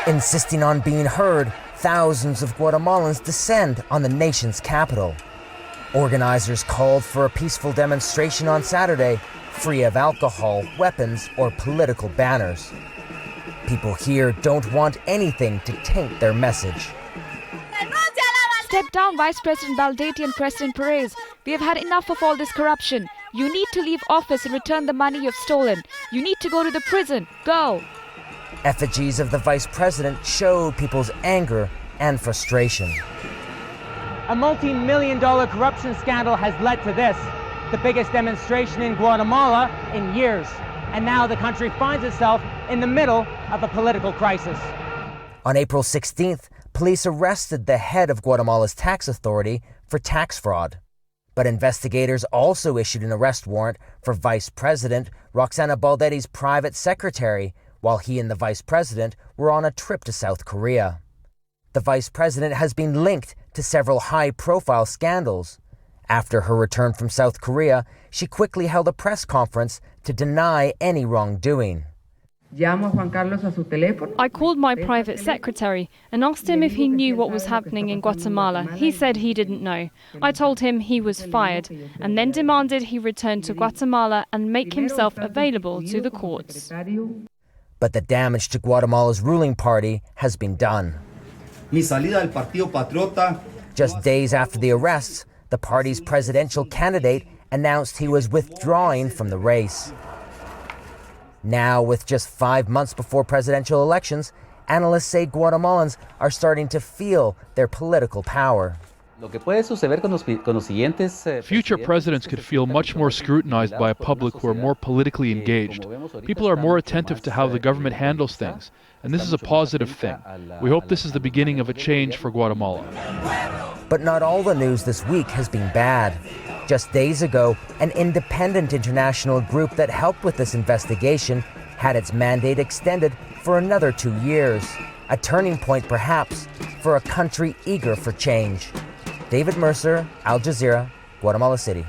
Insisting on being heard, thousands of Guatemalans descend on the nation's capital. Organizers called for a peaceful demonstration on Saturday, free of alcohol, weapons, or political banners. People here don't want anything to taint their message. Step down, Vice President Baldati and President Perez. We have had enough of all this corruption. You need to leave office and return the money you've stolen. You need to go to the prison. Go! Effigies of the vice president showed people's anger and frustration. A multi-million-dollar corruption scandal has led to this, the biggest demonstration in Guatemala in years. And now the country finds itself in the middle of a political crisis. On April 16th, police arrested the head of Guatemala's tax authority for tax fraud. But investigators also issued an arrest warrant for Vice President Roxana Baldetti's private secretary, while he and the vice president were on a trip to South Korea. The vice president has been linked to several high-profile scandals. After her return from South Korea, she quickly held a press conference to deny any wrongdoing. I called my private secretary and asked him if he knew what was happening in Guatemala. He said he didn't know. I told him he was fired and then demanded he return to Guatemala and make himself available to the courts. But the damage to Guatemala's ruling party has been done. Just days after the arrests, the party's presidential candidate announced he was withdrawing from the race. Now, with just 5 months before presidential elections, analysts say Guatemalans are starting to feel their political power. Future presidents could feel much more scrutinized by a public who are more politically engaged. People are more attentive to how the government handles things, and this is a positive thing. We hope this is the beginning of a change for Guatemala. But not all the news this week has been bad. Just days ago, an independent international group that helped with this investigation had its mandate extended for another 2 years. A turning point, perhaps, for a country eager for change. David Mercer, Al Jazeera, Guatemala City.